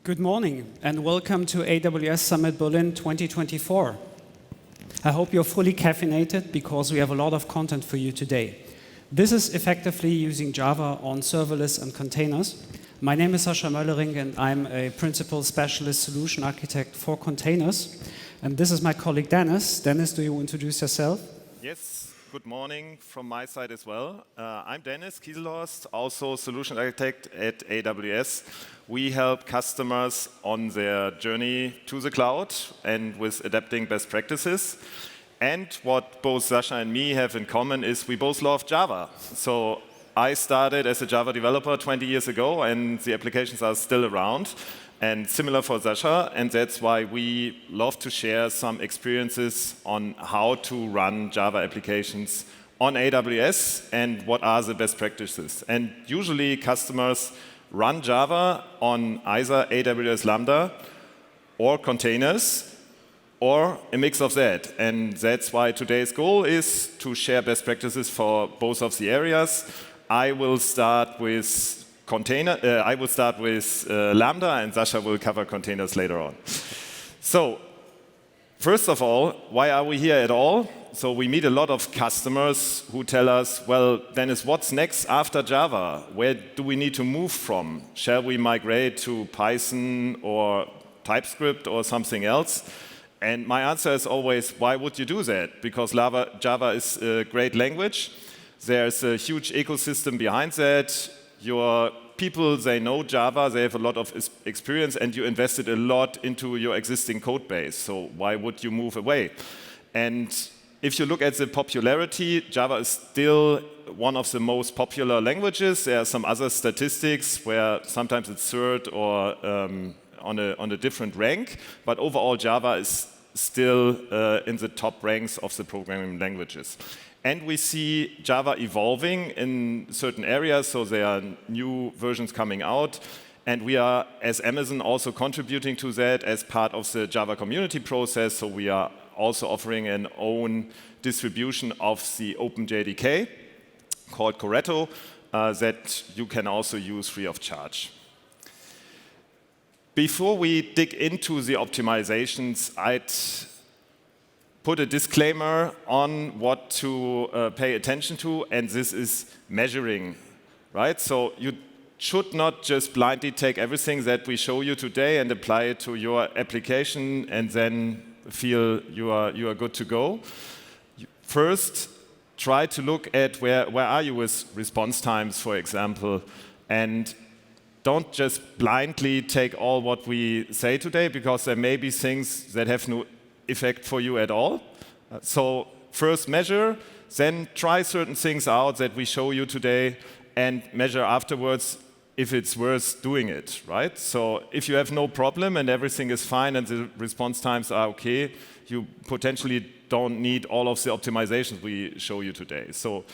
Good morning and welcome to AWS Summit Berlin 2024. I hope you're fully caffeinated because we have a lot of content for you today. This is effectively using Java on serverless and containers. My name is Sascha Möllering and I'm a Principal Specialist Solution Architect for Containers. And this is my colleague Dennis. Dennis, do you introduce yourself? Yes, good morning from my side as well. I'm Dennis Kieselhorst, also Solution Architect at AWS. We help customers on their journey to the cloud and with adapting best practices. And what both Sascha and me have in common is we both love Java. So I started as a Java developer 20 years ago, and the applications are still around. And similar for Sascha, and that's why we love to share some experiences on how to run Java applications on AWS and what are the best practices. And usually customers run Java on either AWS Lambda or containers or a mix of that. And that's why today's goal is to share best practices for both of the areas. I will start with Lambda, and Sascha will cover containers later on. So, first of all, why are we here at all? So we meet a lot of customers who tell us, well, Dennis, what's next after Java? Where do we need to move from? Shall we migrate to Python or TypeScript or something else? And my answer is always, why would you do that? Because Java is a great language. There's a huge ecosystem behind that. Your people, they know Java, they have a lot of experience, and you invested a lot into your existing code base. So why would you move away? And if you look at the popularity, Java is still one of the most popular languages. There are some other statistics where sometimes it's third or on a different rank, but overall Java is still in the top ranks of the programming languages. And we see Java evolving in certain areas, so there are new versions coming out. And we are, as Amazon, also contributing to that as part of the Java community process. So we are also offering an own distribution of the OpenJDK called Corretto that you can also use free of charge. Before we dig into the optimizations, I'd put a disclaimer on what to pay attention to, and this is measuring, right? So you should not just blindly take everything that we show you today and apply it to your application and then feel you are good to go. First, try to look at where are you with response times, for example, and don't just blindly take all what we say today, because there may be things that have no effect for you at all. So first measure, then try certain things out that we show you today and measure afterwards if it's worth doing it, right? So if you have no problem and everything is fine and the response times are okay, you potentially don't need all of the optimizations we show you today. So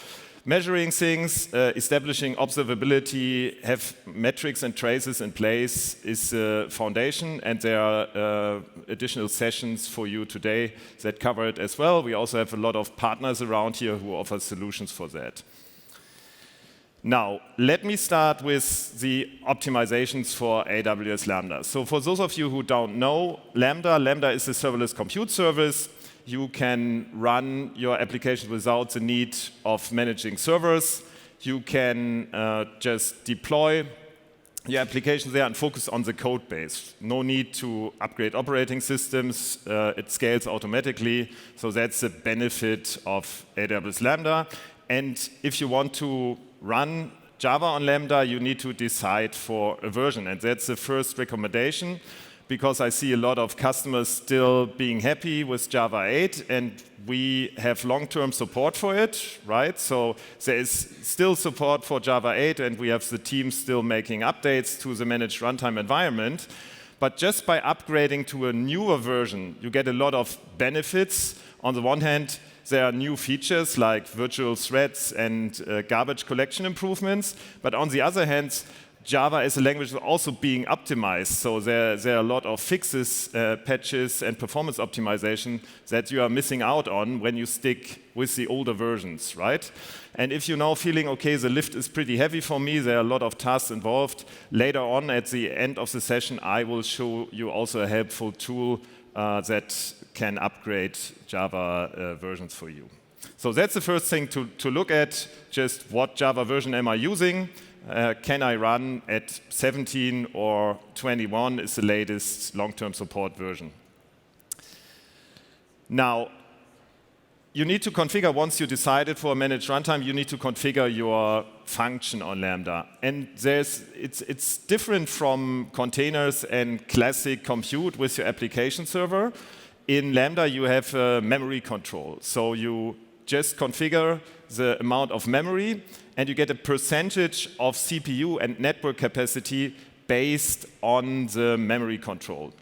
measuring things, establishing observability, have metrics and traces in place is the foundation, and there are additional sessions for you today that cover it as well. We also have a lot of partners around here who offer solutions for that. Now, let me start with the optimizations for AWS Lambda. So for those of you who don't know, Lambda is a serverless compute service. You can run your application without the need of managing servers. You can just deploy your application there and focus on the code base. No need to upgrade operating systems. It scales automatically. So that's the benefit of AWS Lambda. And if you want to run Java on Lambda, you need to decide for a version. And that's the first recommendation, because I see a lot of customers still being happy with Java 8, and we have long-term support for it, right? So there is still support for Java 8, and we have the team still making updates to the managed runtime environment. But just by upgrading to a newer version, you get a lot of benefits. On the one hand, there are new features like virtual threads and garbage collection improvements. But on the other hand, Java as a language is also being optimized. So there are a lot of fixes, patches, and performance optimization that you are missing out on when you stick with the older versions, right? And if you're now feeling, okay, the lift is pretty heavy for me, there are a lot of tasks involved, later on at the end of the session, I will show you also a helpful tool that can upgrade Java versions for you. So that's the first thing to look at, just what Java version am I using? Can I run at 17 or 21 is the latest long-term support version. Now, you need to configure, once you decided for a managed runtime, you need to configure your function on Lambda. And it's different from containers and classic compute with your application server. In Lambda, you have memory control. So you just configure the amount of memory, and you get a percentage of CPU and network capacity based on the memory control.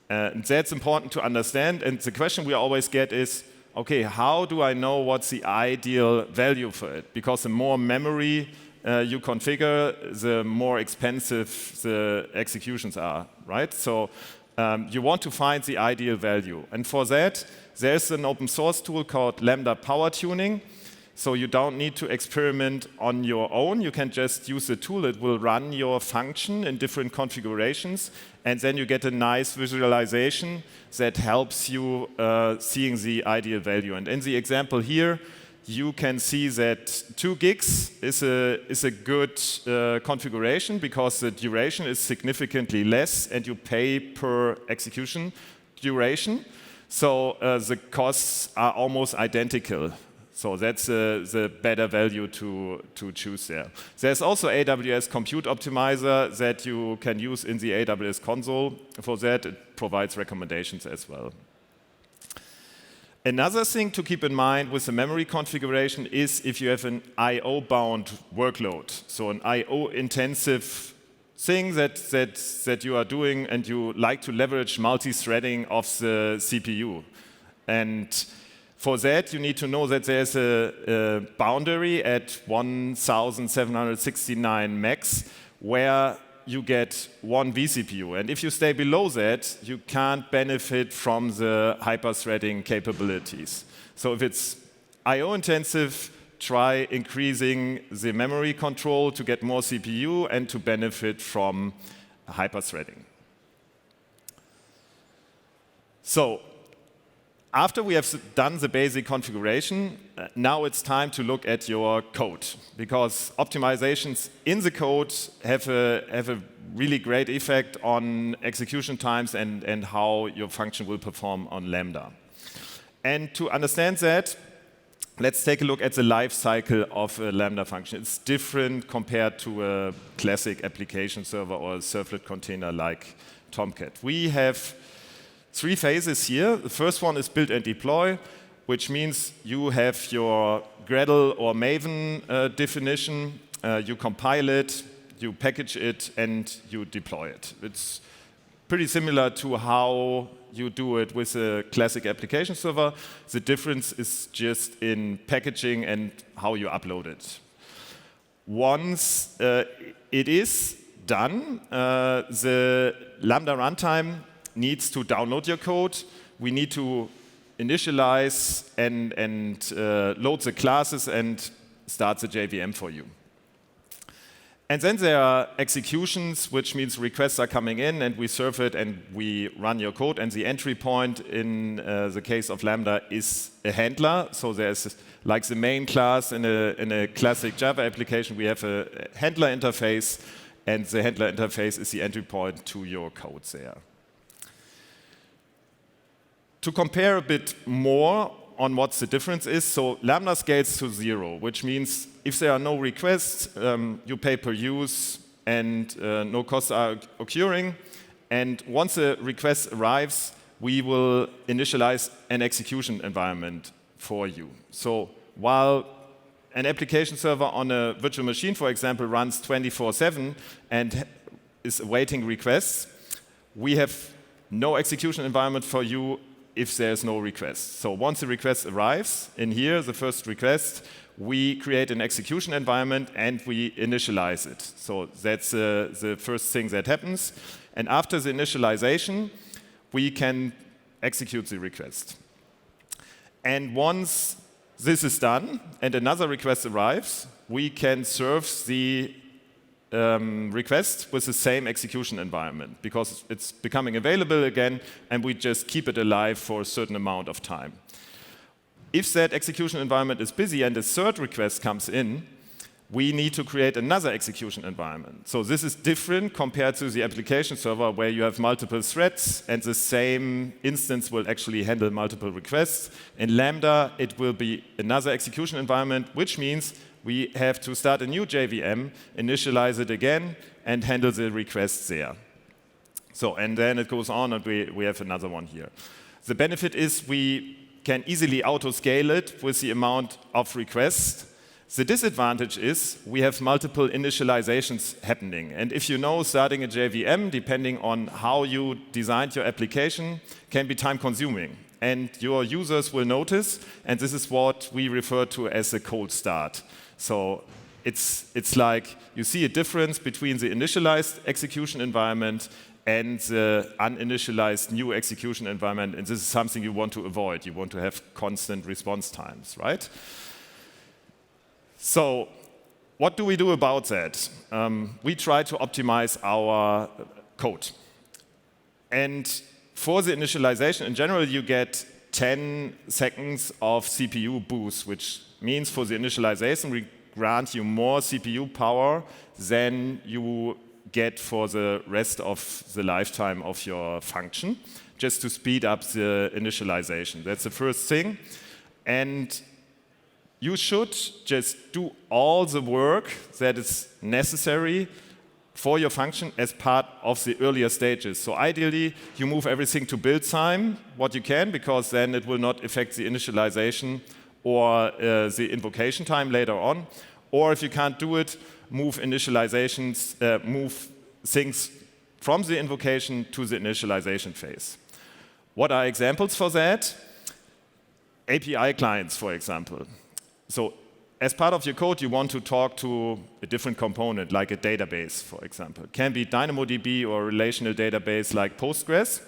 And that's important to understand. And the question we always get is, okay, how do I know what's the ideal value for it? Because the more memory you configure, the more expensive the executions are, right? So you want to find the ideal value. And for that, there's an open source tool called Lambda Power Tuning. So you don't need to experiment on your own. You can just use the tool. It will run your function in different configurations. And then you get a nice visualization that helps you seeing the ideal value. And in the example here, you can see that 2 gigs is a good configuration because the duration is significantly less and you pay per execution duration. So the costs are almost identical. So that's the better value to choose there. There's also AWS Compute Optimizer that you can use in the AWS console. For that, it provides recommendations as well. Another thing to keep in mind with the memory configuration is if you have an I/O-bound workload, so an I/O-intensive thing that you are doing and you like to leverage multi-threading of the CPU. And for that, you need to know that there's a boundary at 1,769 max where you get 1 vCPU. And if you stay below that, you can't benefit from the hyper-threading capabilities. So if it's I/O intensive, try increasing the memory control to get more CPU and to benefit from hyper-threading. So after we have done the basic configuration, now it's time to look at your code, because optimizations in the code have a really great effect on execution times and how your function will perform on Lambda. And to understand that, let's take a look at the life cycle of a Lambda function. It's different compared to a classic application server or a servlet container like Tomcat. We have 3 phases here. The first one is build and deploy, which means you have your Gradle or Maven definition, you compile it, you package it, and you deploy it. It's pretty similar to how you do it with a classic application server. The difference is just in packaging and how you upload it. Once it is done, the Lambda runtime needs to download your code. We need to initialize and load the classes and start the JVM for you. And then there are executions, which means requests are coming in and we serve it and we run your code. And the entry point in the case of Lambda is a handler. So there's like the main class in a classic Java application, we have a handler interface, and the handler interface is the entry point to your code there. To compare a bit more on what the difference is, so Lambda scales to 0, which means if there are no requests, you pay per use and no costs are occurring. And once a request arrives, we will initialize an execution environment for you. So while an application server on a virtual machine, for example, runs 24/7 and is awaiting requests, we have no execution environment for you if there's no request. So once the request arrives, in here, the first request, we create an execution environment and we initialize it. So that's the first thing that happens. And after the initialization, we can execute the request. And once this is done and another request arrives, we can serve the request with the same execution environment because it's becoming available again, and we just keep it alive for a certain amount of time. If that execution environment is busy and a third request comes in, we need to create another execution environment. So this is different compared to the application server where you have multiple threads and the same instance will actually handle multiple requests. In Lambda, it will be another execution environment, which means we have to start a new JVM, initialize it again, and handle the requests there. So, and then it goes on, and we have another one here. The benefit is we can easily auto-scale it with the amount of requests. The disadvantage is we have multiple initializations happening. And if you know, starting a JVM, depending on how you designed your application, can be time-consuming. And your users will notice, and this is what we refer to as a cold start. So it's like you see a difference between the initialized execution environment and the uninitialized new execution environment, and this is something you want to avoid. You want to have constant response times, right? So what do we do about that? We try to optimize our code. And for the initialization, in general, you get 10 seconds of CPU boost, which means for the initialization, we grant you more CPU power than you get for the rest of the lifetime of your function, just to speed up the initialization. That's the first thing. And you should just do all the work that is necessary for your function as part of the earlier stages. So ideally, you move everything to build time, what you can, because then it will not affect the initialization or the invocation time later on. Or if you can't do it, move initializations, move things from the invocation to the initialization phase. What are examples for that? API clients, for example. So as part of your code, you want to talk to a different component, like a database, for example. It can be DynamoDB or a relational database like Postgres.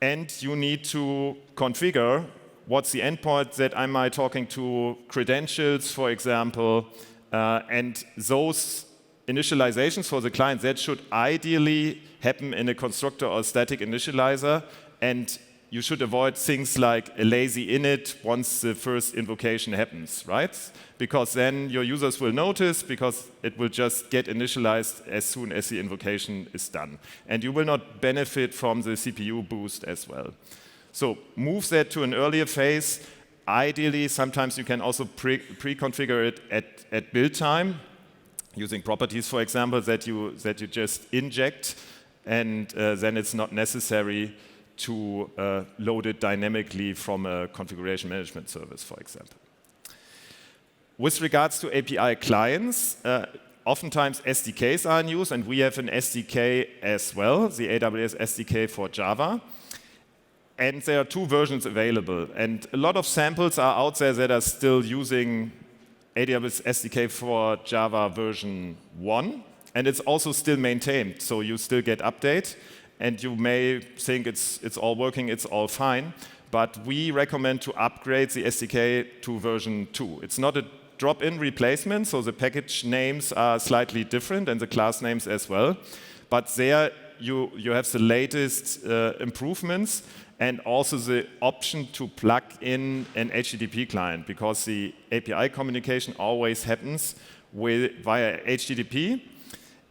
And you need to configure what's the endpoint that am I talking to, credentials, for example, and those initializations for the client, that should ideally happen in a constructor or static initializer, and you should avoid things like a lazy init once the first invocation happens, right? Because then your users will notice, because it will just get initialized as soon as the invocation is done. And you will not benefit from the CPU boost as well. So move that to an earlier phase. Ideally, sometimes you can also pre-configure it at build time, using properties, for example, that you just inject, and then it's not necessary to load it dynamically from a configuration management service, for example. With regards to API clients, oftentimes SDKs are in use, and we have an SDK as well, the AWS SDK for Java. And there are two versions available. And a lot of samples are out there that are still using AWS SDK for Java version 1. And it's also still maintained, so you still get update. And you may think it's all working, it's all fine. But we recommend to upgrade the SDK to version 2. It's not a drop-in replacement, so the package names are slightly different and the class names as well. But there you have the latest improvements and also the option to plug in an HTTP client, because the API communication always happens via HTTP.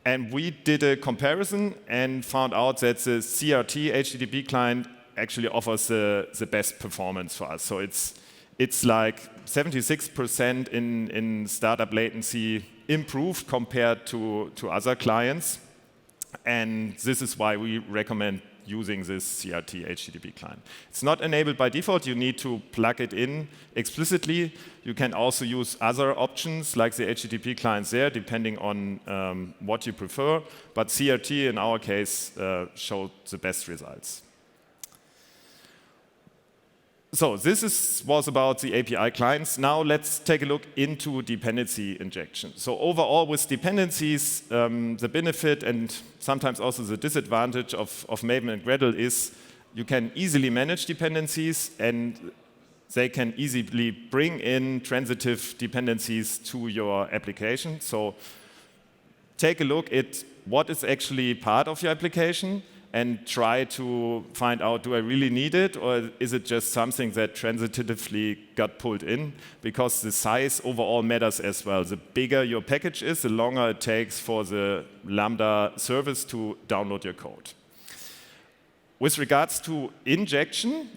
And we did a comparison and found out that the CRT HTTP client actually offers the best performance for us. So it's like 76% in startup latency improved compared to other clients. And this is why we recommend using this CRT HTTP client. It's not enabled by default. You need to plug it in explicitly. You can also use other options like the HTTP clients there, depending on what you prefer. But CRT, in our case, showed the best results. So this was about the API clients. Now let's take a look into dependency injection. So overall with dependencies, the benefit and sometimes also the disadvantage of Maven and Gradle is you can easily manage dependencies and they can easily bring in transitive dependencies to your application. So take a look at what is actually part of your application and try to find out, do I really need it, or is it just something that transitively got pulled in? Because the size overall matters as well. The bigger your package is, the longer it takes for the Lambda service to download your code. With regards to injection,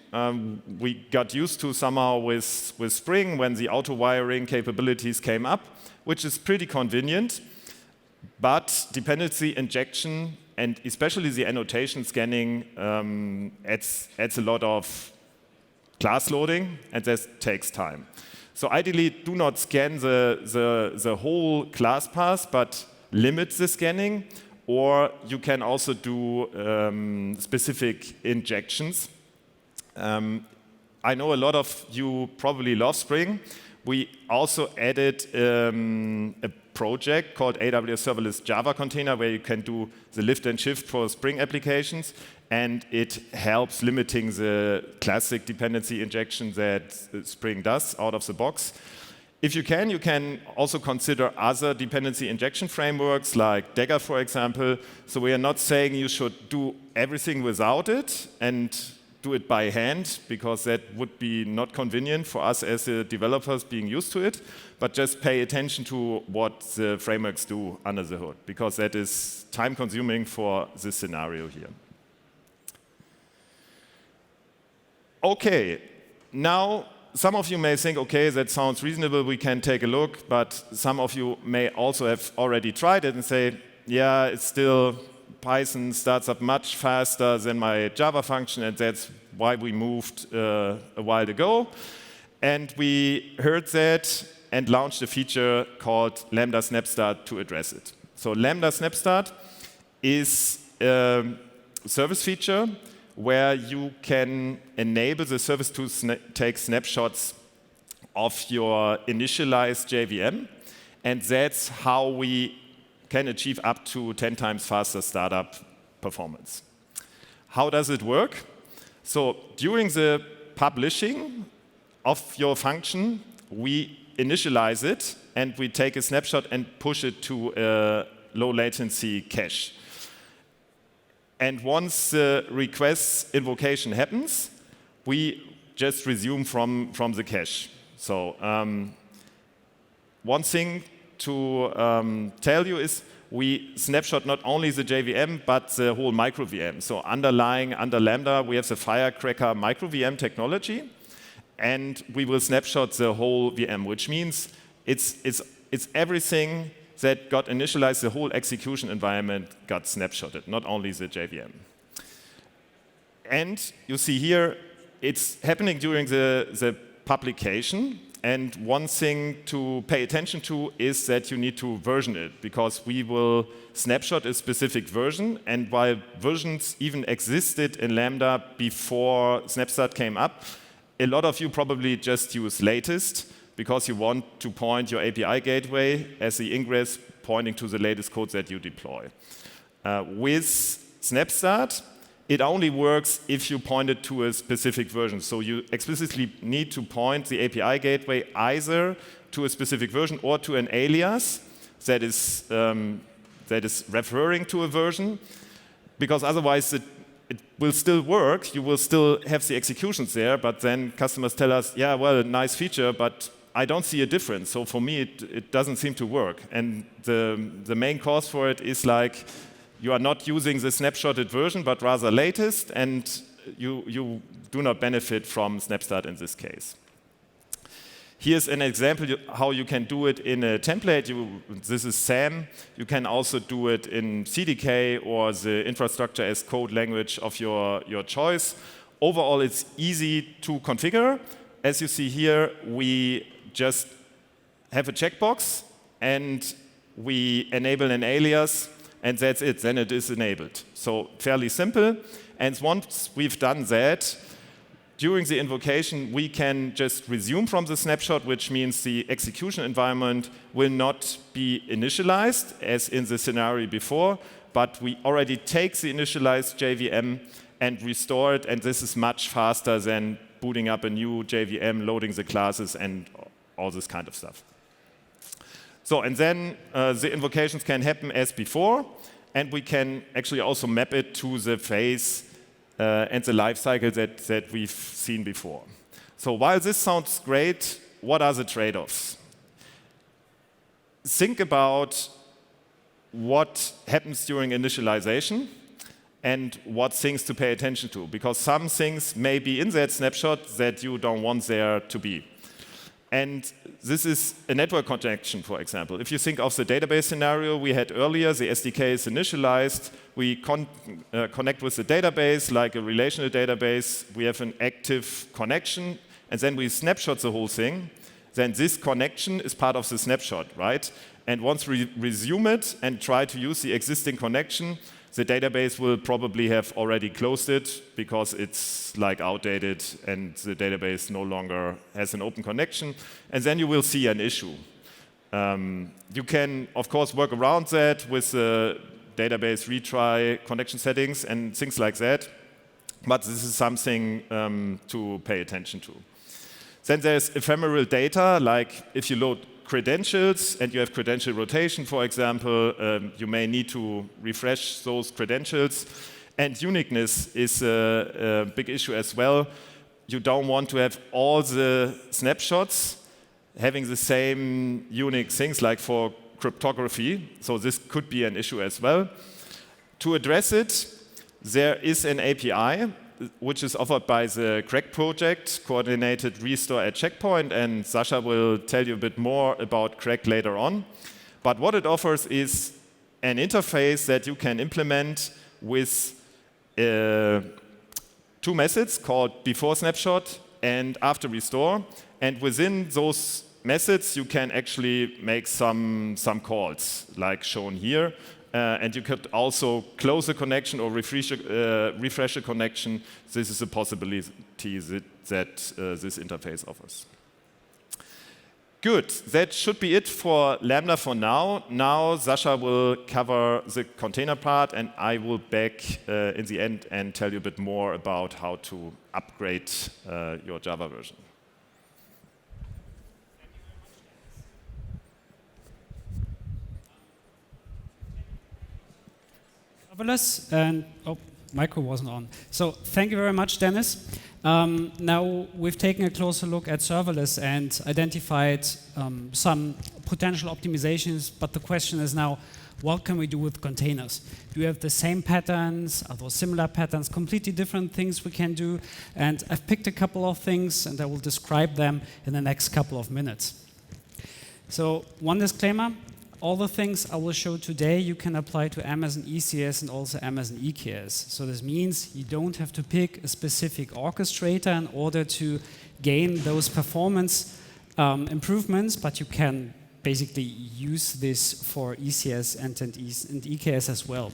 we got used to somehow with Spring when the auto-wiring capabilities came up, which is pretty convenient. But dependency injection and especially the annotation scanning adds a lot of class loading, and that takes time. So ideally, do not scan the whole class path, but limit the scanning. Or you can also do specific injections. I know a lot of you probably love Spring. We also added a project called AWS Serverless Java Container where you can do the lift and shift for Spring applications, and it helps limiting the classic dependency injection that Spring does out of the box. If you can also consider other dependency injection frameworks like Dagger, for example. So we are not saying you should do everything without it and do it by hand, because that would be not convenient for us as developers being used to it, but just pay attention to what the frameworks do under the hood, because that is time consuming for this scenario here. Okay, now some of you may think, okay, that sounds reasonable, we can take a look, but some of you may also have already tried it and say, yeah, it's still Python starts up much faster than my Java function, and that's why we moved a while ago. And we heard that and launched a feature called Lambda Snapstart to address it. So Lambda Snapstart is a service feature where you can enable the service to take snapshots of your initialized JVM, and that's how we can achieve up to 10 times faster startup performance. How does it work? So during the publishing of your function, we initialize it, and we take a snapshot and push it to a low latency cache. And once the request invocation happens, we just resume from the cache. So one thing to tell you is we snapshot not only the JVM, but the whole micro VM. So underlying under Lambda, we have the Firecracker micro VM technology, and we will snapshot the whole VM, which means it's everything that got initialized, the whole execution environment got snapshotted, not only the JVM. And you see here, it's happening during the publication. And one thing to pay attention to is that you need to version it, because we will snapshot a specific version. And while versions even existed in Lambda before Snapstart came up, a lot of you probably just use latest, because you want to point your API gateway as the ingress pointing to the latest code that you deploy. With Snapstart, it only works if you point it to a specific version. So you explicitly need to point the API gateway either to a specific version or to an alias that is referring to a version, because otherwise it will still work. You will still have the executions there, but then customers tell us, yeah, well, nice feature, but I don't see a difference. So for me, it doesn't seem to work. And the main cause for it is like, you are not using the snapshotted version, but rather latest, and you do not benefit from Snapstart in this case. Here's an example how you can do it in a template. This is SAM. You can also do it in CDK or the infrastructure as code language of your choice. Overall, it's easy to configure. As you see here, we just have a checkbox, and we enable an alias, and that's it. Then it is enabled. So fairly simple. And once we've done that, during the invocation, we can just resume from the snapshot, which means the execution environment will not be initialized, as in the scenario before, but we already take the initialized JVM and restore it, and this is much faster than booting up a new JVM, loading the classes, and all this kind of stuff. So, and then the invocations can happen as before, and we can actually also map it to the phase and the lifecycle that we've seen before. So while this sounds great, what are the trade-offs? Think about what happens during initialization and what things to pay attention to, because some things may be in that snapshot that you don't want there to be. And this is a network connection, for example. If you think of the database scenario we had earlier, the SDK is initialized, we connect with the database like a relational database, we have an active connection, and then we snapshot the whole thing, then this connection is part of the snapshot, right? And once we resume it and try to use the existing connection, the database will probably have already closed it because it's like outdated and the database no longer has an open connection. And then you will see an issue. You can, of course, work around that with the database retry connection settings and things like that. But this is something to pay attention to. Then there's ephemeral data, like if you load credentials and you have credential rotation, for example, you may need to refresh those credentials. And uniqueness is a big issue as well. You don't want to have all the snapshots having the same unique things like for cryptography. So this could be an issue as well. To address it, there is an API which is offered by the Crack project, coordinated restore at checkpoint, and Sasha will tell you a bit more about Crack later on. But what it offers is an interface that you can implement with two methods called before snapshot and after restore. And within those methods, you can actually make some calls, like shown here. And you could also close a connection or refresh a connection. This is a possibility that this interface offers. Good. That should be it for Lambda for now. Now Sasha will cover the container part, and I will back in the end and tell you a bit more about how to upgrade your Java version. Serverless and micro wasn't on. So thank you very much, Dennis. Now we've taken a closer look at serverless and identified some potential optimizations, but the question is now, what can we do with containers? Do we have the same patterns? Are those similar patterns? Completely different things we can do. And I've picked a couple of things, and I will describe them in the next couple of minutes. So one disclaimer. All the things I will show today you can apply to Amazon ECS and also Amazon EKS. So this means you don't have to pick a specific orchestrator in order to gain those performance improvements, but you can basically use this for ECS and EKS as well.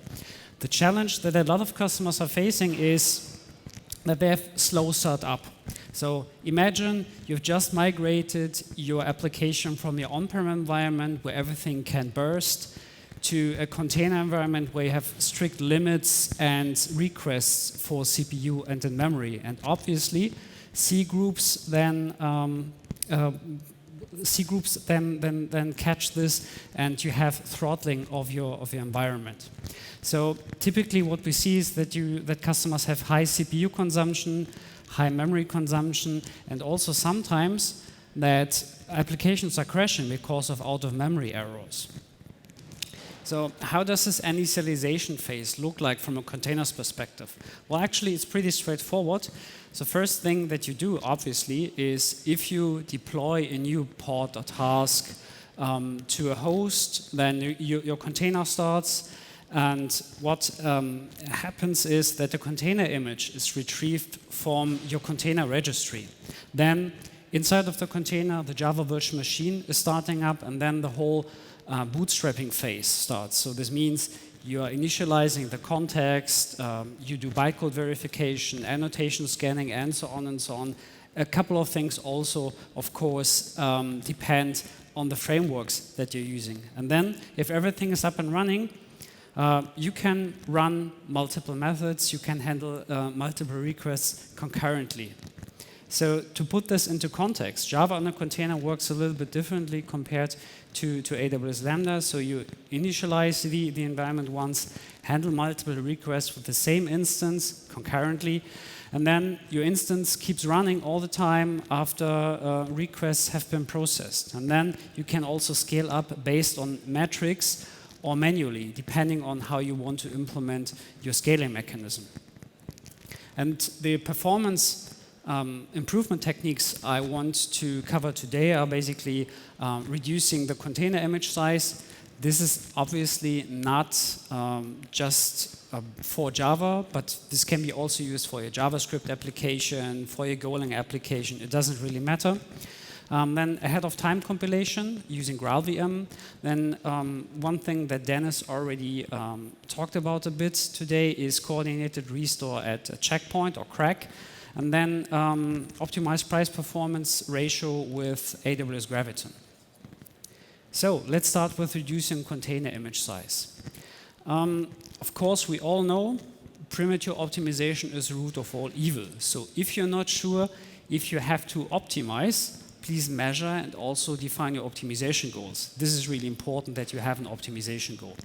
The challenge that a lot of customers are facing is that they have slow startup. So imagine you've just migrated your application from your on-prem environment where everything can burst to a container environment where you have strict limits and requests for CPU and in memory. And obviously, C groups then catch this, and you have throttling of your environment. So typically, what we see is that customers have high CPU consumption, high memory consumption, and also sometimes that applications are crashing because of out-of-memory errors. So how does this initialization phase look like from a containers perspective? Well, actually, it's pretty straightforward. So first thing that you do, obviously, is if you deploy a new pod or task to a host, then your container starts. And what happens is that the container image is retrieved from your container registry. Then inside of the container, the Java virtual machine is starting up, and then the whole bootstrapping phase starts. So this means You are initializing the context, you do bytecode verification, annotation scanning, and so on and so on. A couple of things also, of course, depend on the frameworks that you're using. And then, if everything is up and running, you can run multiple methods, you can handle multiple requests concurrently. So to put this into context, Java on a container works a little bit differently compared to AWS Lambda. So you initialize the environment once, handle multiple requests with the same instance concurrently, and then your instance keeps running all the time after requests have been processed. And then you can also scale up based on metrics or manually, depending on how you want to implement your scaling mechanism. And the performance improvement techniques I want to cover today are basically reducing the container image size. This is obviously not just for Java, but this can be also used for your JavaScript application, for your Golang application. It doesn't really matter. Then ahead of time compilation using GraalVM. Then one thing that Dennis already talked about a bit today is coordinated restore at a checkpoint or crack. And then optimize price performance ratio with AWS Graviton. So let's start with reducing container image size. Of course, we all know primitive optimization is the root of all evil. So if you're not sure if you have to optimize, please measure and also define your optimization goals. This is really important that you have an optimization goal.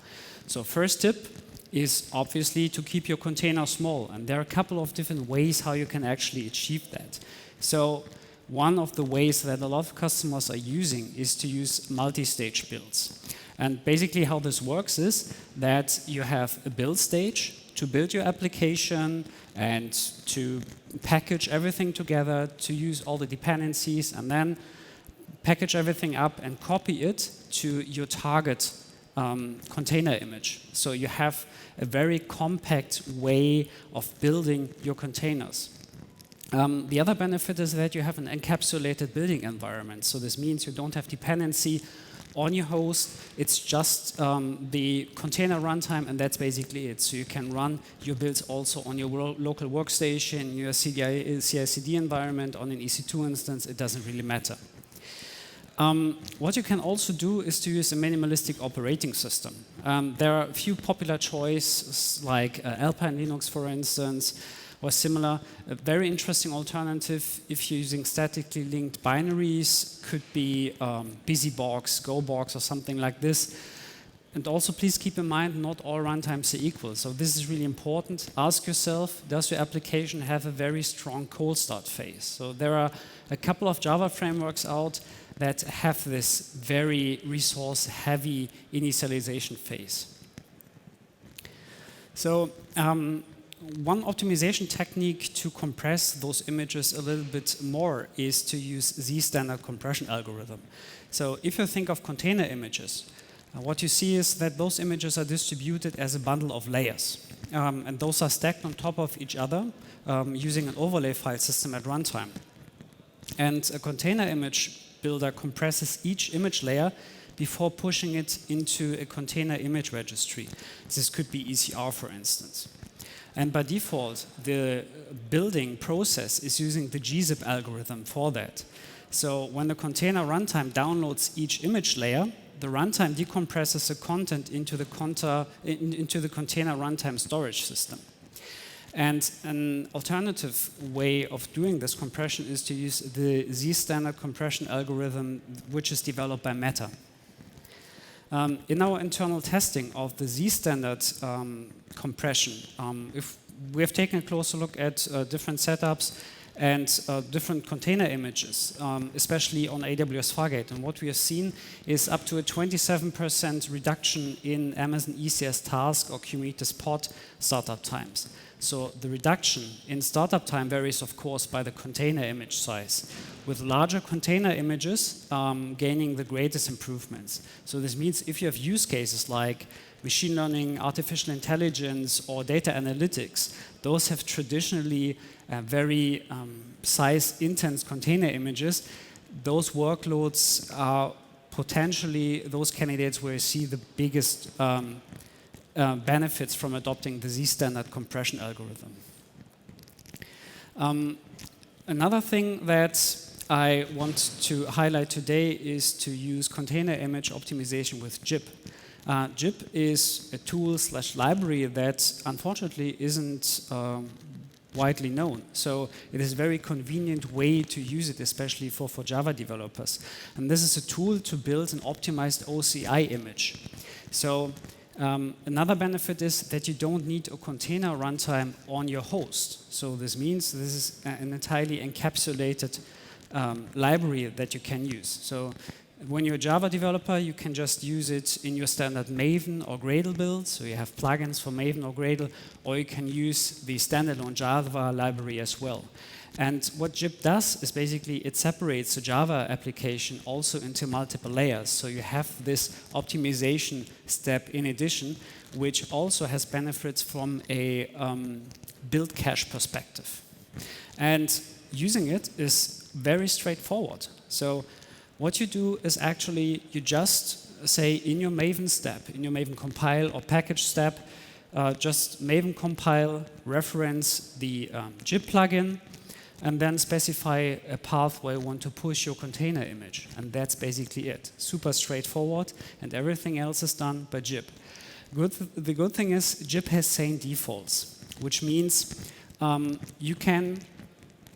So first tip is obviously to keep your container small. And there are a couple of different ways how you can actually achieve that. So one of the ways that a lot of customers are using is to use multi-stage builds. And basically how this works is that you have a build stage to build your application and to package everything together, to use all the dependencies, and then package everything up and copy it to your target container image. So you have a very compact way of building your containers. The other benefit is that you have an encapsulated building environment. So this means you don't have dependency on your host. It's just the container runtime, and that's basically it. So you can run your builds also on your local workstation, your CI/CD environment, on an EC2 instance. It doesn't really matter. What you can also do is to use a minimalistic operating system. There are a few popular choices like Alpine Linux, for instance, or similar. A very interesting alternative if you're using statically linked binaries could be BusyBox, GoBox, or something like this. And also please keep in mind not all runtimes are equal. So this is really important. Ask yourself, does your application have a very strong cold start phase? So there are a couple of Java frameworks out that have this very resource-heavy initialization phase. So one optimization technique to compress those images a little bit more is to use the standard compression algorithm. So if you think of container images, what you see is that those images are distributed as a bundle of layers. And those are stacked on top of each other using an overlay file system at runtime. And a container image builder compresses each image layer before pushing it into a container image registry. This could be ECR, for instance. And by default, the building process is using the gzip algorithm for that. So when the container runtime downloads each image layer, the runtime decompresses the content into the container runtime storage system. And an alternative way of doing this compression is to use the Z-standard compression algorithm, which is developed by Meta. In our internal testing of the Z-standard compression, if we have taken a closer look at different setups and different container images, especially on AWS Fargate. And what we have seen is up to a 27% reduction in Amazon ECS task or Kubernetes pod startup times. So the reduction in startup time varies, of course, by the container image size, with larger container images gaining the greatest improvements. So this means if you have use cases like machine learning, artificial intelligence, or data analytics, those have traditionally very size-intense container images. Those workloads are potentially those candidates where you see the biggest benefits from adopting the Z-standard compression algorithm. Another thing that I want to highlight today is to use container image optimization with GIP. GIP is a tool/library that unfortunately isn't widely known. So it is a very convenient way to use it, especially for Java developers. And this is a tool to build an optimized OCI image. So another benefit is that you don't need a container runtime on your host. So this means this is an entirely encapsulated library that you can use. So when you're a Java developer, you can just use it in your standard Maven or Gradle build. So you have plugins for Maven or Gradle, or you can use the standalone Java library as well. And what GIP does is basically it separates the Java application also into multiple layers. So you have this optimization step in addition, which also has benefits from a build cache perspective. And using it is very straightforward. So what you do is actually you just say in your Maven step, in your Maven compile or package step, just Maven compile, reference the GIP plugin, and then specify a path where you want to push your container image. And that's basically it. Super straightforward, and everything else is done by GIP. The good thing is GIP has sane defaults, which means you can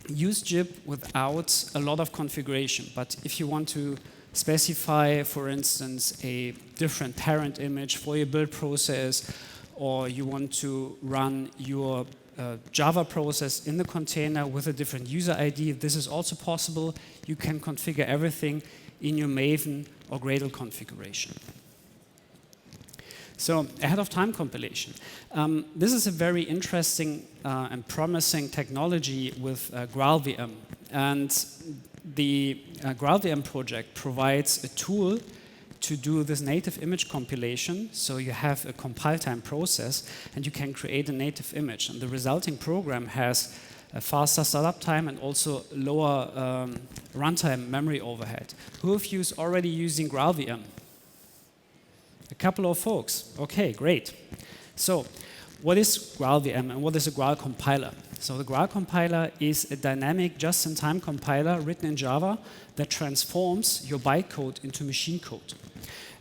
use GIP without a lot of configuration. But if you want to specify, for instance, a different parent image for your build process, or you want to run your Java process in the container with a different user ID, this is also possible. You can configure everything in your Maven or Gradle configuration. So ahead of time compilation. This is a very interesting and promising technology with GraalVM. And the GraalVM project provides a tool to do this native image compilation. So you have a compile time process, and you can create a native image. And the resulting program has a faster startup time and also lower runtime memory overhead. Who of you is already using GraalVM? A couple of folks. Okay, great. So what is GraalVM and what is a Graal compiler? So the Graal compiler is a dynamic just-in-time compiler written in Java that transforms your bytecode into machine code.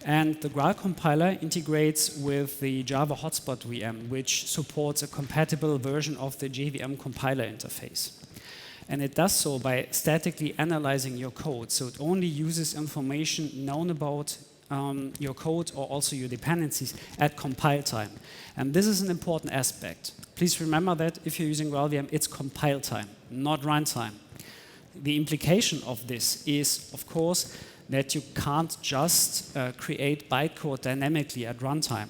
And the Graal compiler integrates with the Java Hotspot VM, which supports a compatible version of the JVM compiler interface. And it does so by statically analyzing your code. So it only uses information known about your code or also your dependencies at compile time. And this is an important aspect. Please remember that if you're using GraalVM, it's compile time, not runtime. The implication of this is, of course, that you can't just create bytecode dynamically at runtime.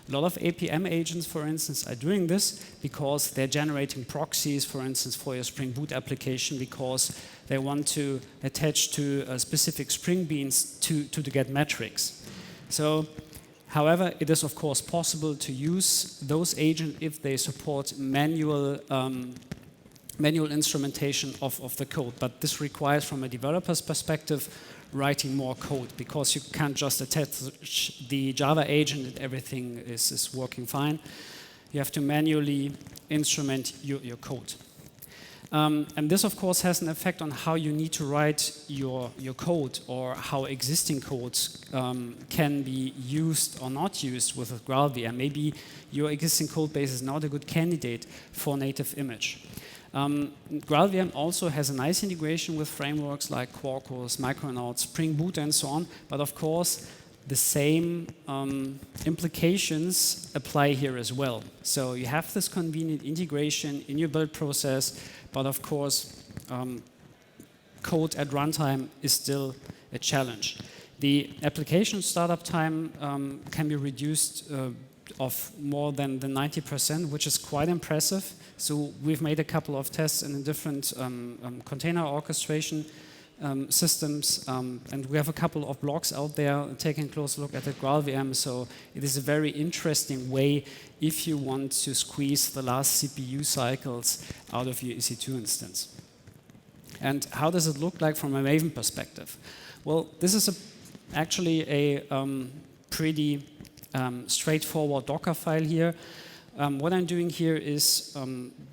A lot of APM agents, for instance, are doing this because they're generating proxies, for instance, for your Spring Boot application because they want to attach to specific Spring Beans to the get metrics. So, however, it is of course possible to use those agents if they support manual instrumentation of the code. But this requires, from a developer's perspective, writing more code because you can't just attach the Java agent and everything is working fine. You have to manually instrument your code. And this, of course, has an effect on how you need to write your code or how existing codes can be used or not used with GraalVM. Maybe your existing code base is not a good candidate for native image. GraalVM also has a nice integration with frameworks like Quarkus, Micronauts, Spring Boot, and so on. But of course, the same implications apply here as well. So you have this convenient integration in your build process, but of course, code at runtime is still a challenge. The application startup time can be reduced of more than 90%, which is quite impressive. So we've made a couple of tests in different container orchestration systems, and we have a couple of blogs out there taking a close look at the GraalVM. So it is a very interesting way if you want to squeeze the last CPU cycles out of your EC2 instance. And how does it look like from a Maven perspective? Well, this is actually a pretty straightforward Docker file here. What I'm doing here is,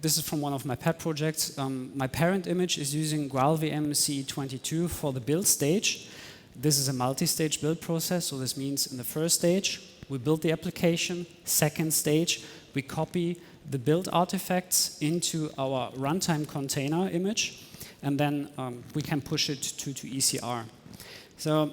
this is from one of my pet projects. My parent image is using GraalVM CE22 for the build stage. This is a multi-stage build process, so this means in the first stage, we build the application. Second stage, we copy the build artifacts into our runtime container image, and then we can push it to ECR. So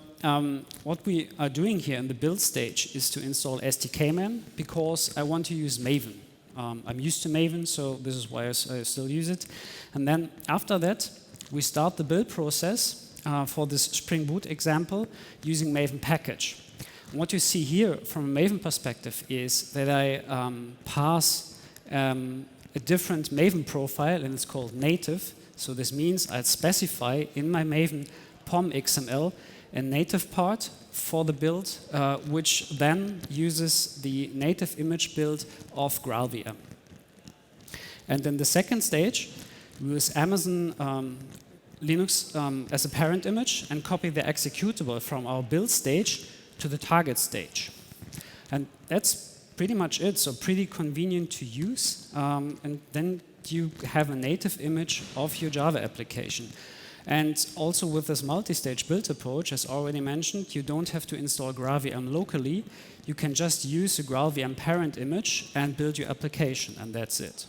what we are doing here in the build stage is to install SDKman, because I want to use Maven. I'm used to Maven, so this is why I still use it. And then after that, we start the build process for this Spring Boot example using Maven package. And what you see here from a Maven perspective is that I pass a different Maven profile, and it's called native. So this means I'd specify in my Maven POM XML a native part for the build, which then uses the native image build of GraalVM. And in the second stage, we use Amazon Linux as a parent image and copy the executable from our build stage to the target stage. And that's pretty much it, so pretty convenient to use. And then you have a native image of your Java application. And also with this multi-stage build approach, as already mentioned, you don't have to install GraalVM locally. You can just use a GraalVM parent image and build your application, and that's it.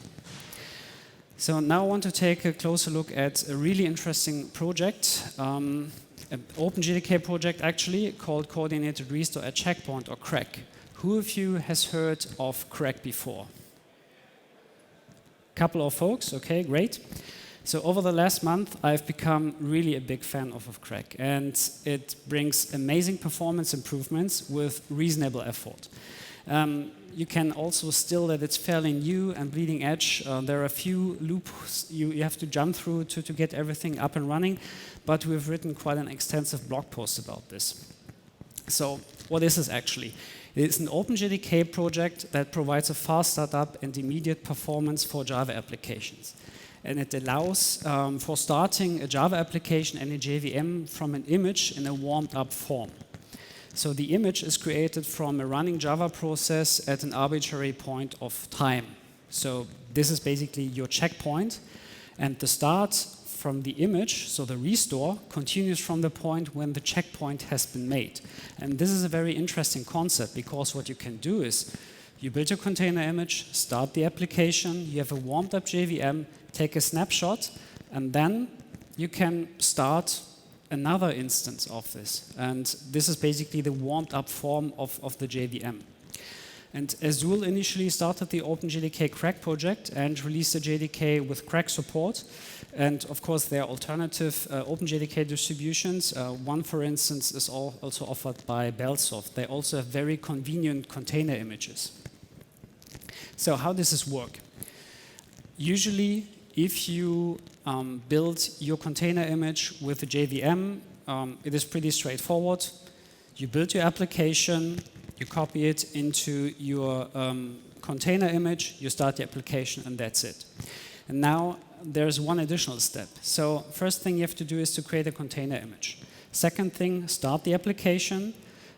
So now I want to take a closer look at a really interesting project, an OpenJDK project actually, called Coordinated Restore at Checkpoint, or CRAC. Who of you has heard of CRAC before? Couple of folks, okay, great. So over the last month, I've become really a big fan of CRAC, and it brings amazing performance improvements with reasonable effort. You can also still that it's fairly new and bleeding edge. There are a few loops you have to jump through to get everything up and running, but we've written quite an extensive blog post about this. So what is this actually? It's an OpenJDK project that provides a fast startup and immediate performance for Java applications. And it allows for starting a Java application and a JVM from an image in a warmed-up form. So the image is created from a running Java process at an arbitrary point of time. So this is basically your checkpoint, and the start from the image, so the restore, continues from the point when the checkpoint has been made. And this is a very interesting concept, because what you can do is you build your container image, start the application, you have a warmed-up JVM, take a snapshot, and then you can start another instance of this. And this is basically the warmed-up form of the JVM. And Azul initially started the OpenJDK CRAC project and released the JDK with CRAC support. And of course, there are alternative OpenJDK distributions. One, for instance, is also offered by Bellsoft. They also have very convenient container images. So how does this work? Usually, if you build your container image with a JVM, it is pretty straightforward. You build your application, you copy it into your container image, you start the application, and that's it. And now there's one additional step. So first thing you have to do is to create a container image. Second thing, start the application.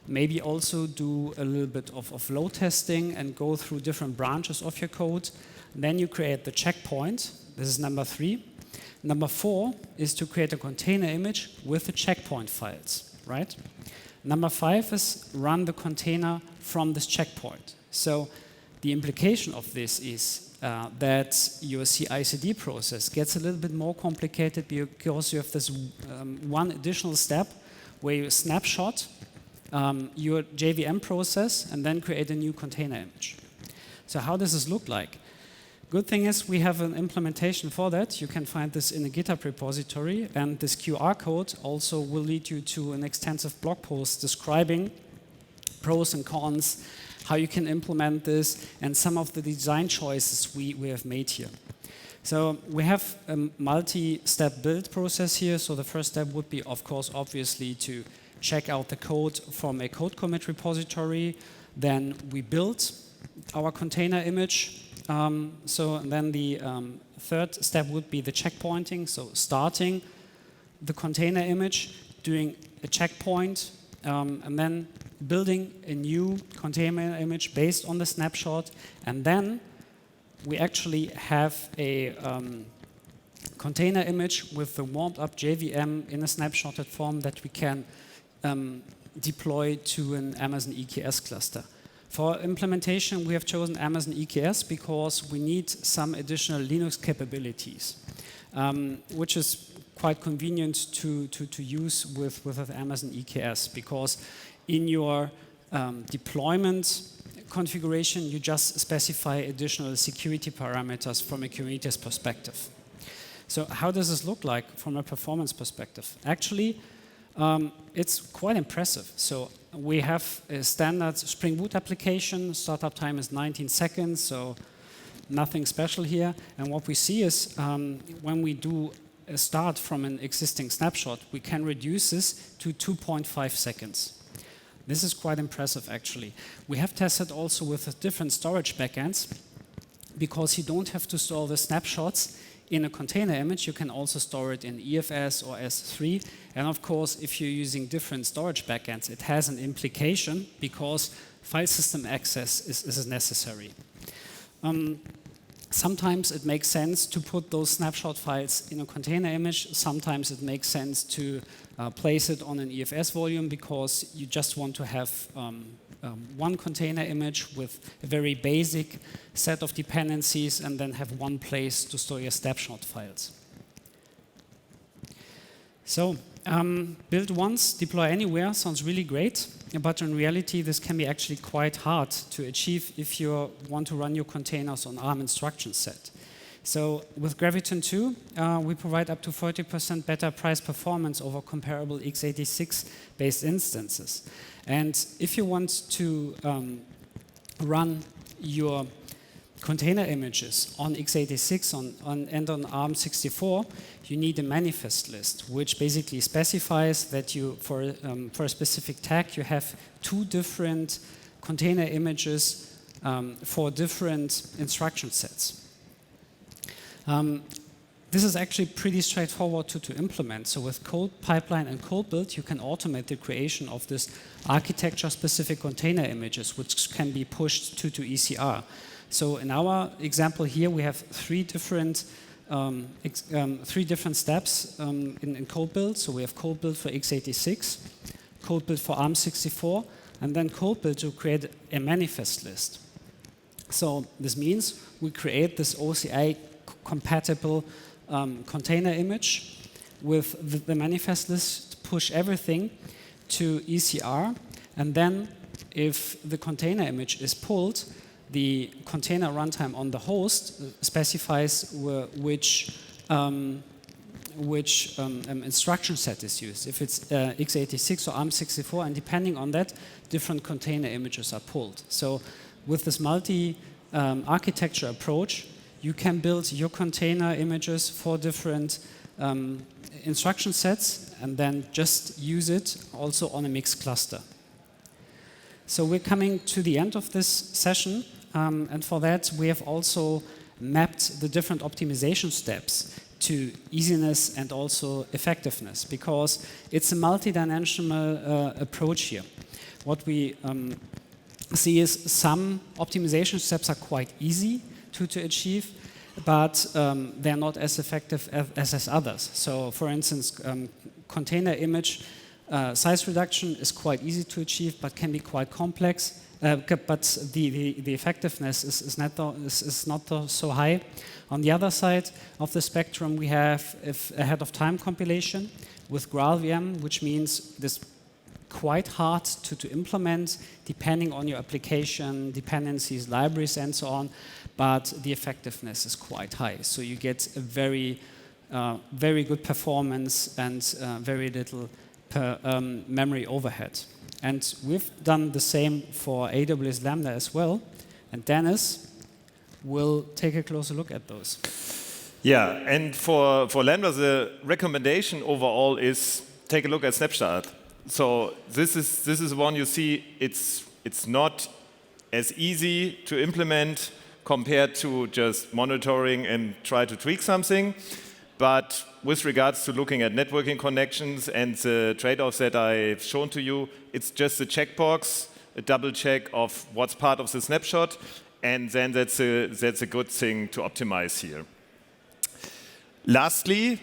Maybe also do a little bit of load testing and go through different branches of your code. Then you create the checkpoint. This is number 3. Number 4 is to create a container image with the checkpoint files, right? Number 5 is run the container from this checkpoint. So the implication of this is that your CI/CD process gets a little bit more complicated, because you have this one additional step where you snapshot your JVM process and then create a new container image. So how does this look like? Good thing is we have an implementation for that. You can find this in a GitHub repository, and this QR code also will lead you to an extensive blog post describing pros and cons, how you can implement this, and some of the design choices we have made here. So we have a multi-step build process here. So the first step would be, of course, obviously to check out the code from a code commit repository. Then we build our container image. So then the third step would be the checkpointing, so starting the container image, doing a checkpoint, and then building a new container image based on the snapshot, and then we actually have a container image with the warmed up JVM in a snapshotted form that we can deploy to an Amazon EKS cluster. For implementation, we have chosen Amazon EKS because we need some additional Linux capabilities, which is quite convenient to use with Amazon EKS, because in your deployment configuration, you just specify additional security parameters from a Kubernetes perspective. So how does this look like from a performance perspective? Actually, it's quite impressive. So we have a standard Spring Boot application. Startup time is 19 seconds, so nothing special here. And what we see is when we do a start from an existing snapshot, we can reduce this to 2.5 seconds. This is quite impressive, actually. We have tested also with different storage backends, because you don't have to store the snapshots in a container image. You can also store it in EFS or S3. And of course, if you're using different storage backends, it has an implication, because file system access is necessary. Sometimes it makes sense to put those snapshot files in a container image. Sometimes it makes sense to place it on an EFS volume, because you just want to have one container image with a very basic set of dependencies, and then have one place to store your snapshot files. So build once, deploy anywhere sounds really great, but in reality this can be actually quite hard to achieve if you want to run your containers on ARM instruction set. So with Graviton 2, we provide up to 40% better price performance over comparable x86-based instances. And if you want to run your container images on x86 and on ARM64, you need a manifest list, which basically specifies that you, for a specific tag, you have 2 different container images for different instruction sets. This is actually pretty straightforward to implement. So with code pipeline and code build, you can automate the creation of this architecture-specific container images, which can be pushed to ECR. So in our example here, we have 3 different steps in code build. So we have code build for x86, code build for ARM64, and then code build to create a manifest list. So this means we create this OCI compatible container image with the manifest list, push everything to ECR, and then if the container image is pulled, the container runtime on the host specifies which instruction set is used. If it's x86 or ARM64, and depending on that, different container images are pulled. So with this multi-architecture approach, you can build your container images for different instruction sets, and then just use it also on a mixed cluster. So we're coming to the end of this session, and for that we have also mapped the different optimization steps to easiness and also effectiveness, because it's a multidimensional approach here. What we see is some optimization steps are quite easy to achieve, but they're not as effective as others. So for instance, container image size reduction is quite easy to achieve, but can be quite complex. But the effectiveness is not so high. On the other side of the spectrum, we have ahead of time compilation with GraalVM, which means this quite hard to implement depending on your application, dependencies, libraries, and so on. But the effectiveness is quite high. So you get a very good performance and very little memory overhead. And we've done the same for AWS Lambda as well. And Dennis will take a closer look at those. Yeah, and for Lambda, the recommendation overall is take a look at Snapshot. So this is one you see. It's not as easy to implement compared to just monitoring and try to tweak something. But with regards to looking at networking connections and the trade-offs that I've shown to you, it's just a checkbox, a double check of what's part of the snapshot, and then that's a good thing to optimize here. Lastly,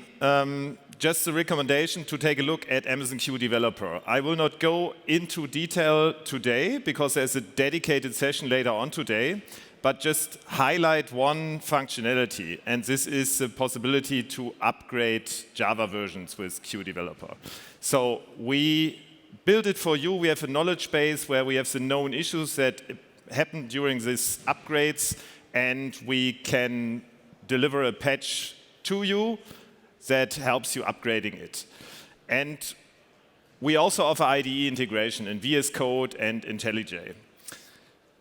just a recommendation to take a look at Amazon Q Developer. I will not go into detail today because there's a dedicated session later on today, but just highlight one functionality, and this is the possibility to upgrade Java versions with Q Developer. So we build it for you. We have a knowledge base where we have the known issues that happen during these upgrades, and we can deliver a patch to you that helps you upgrading it. And we also offer IDE integration in VS Code and IntelliJ.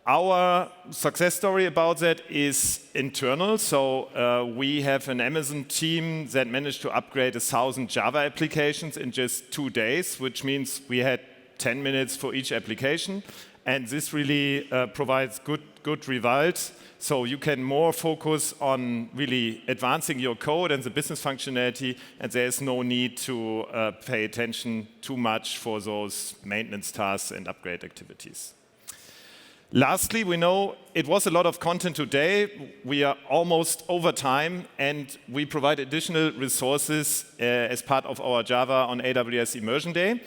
Our success story about that is internal. So we have an Amazon team that managed to upgrade 1,000 Java applications in just 2 days, which means we had 10 minutes for each application. And this really provides good results. So you can more focus on really advancing your code and the business functionality, and there is no need to pay attention too much for those maintenance tasks and upgrade activities. Lastly, we know it was a lot of content today. We are almost over time, and we provide additional resources as part of our Java on AWS Immersion Day.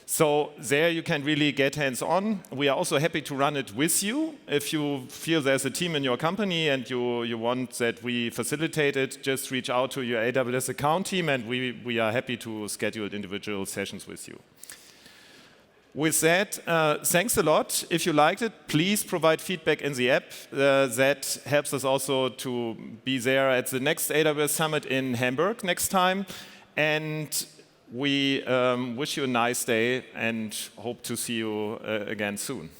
So there you can really get hands-on. We are also happy to run it with you. If you feel there's a team in your company and you want that we facilitate it, just reach out to your AWS account team, and we are happy to schedule individual sessions with you. With that, thanks a lot. If you liked it, please provide feedback in the app. That helps us also to be there at the next AWS Summit in Hamburg next time. And we wish you a nice day and hope to see you again soon.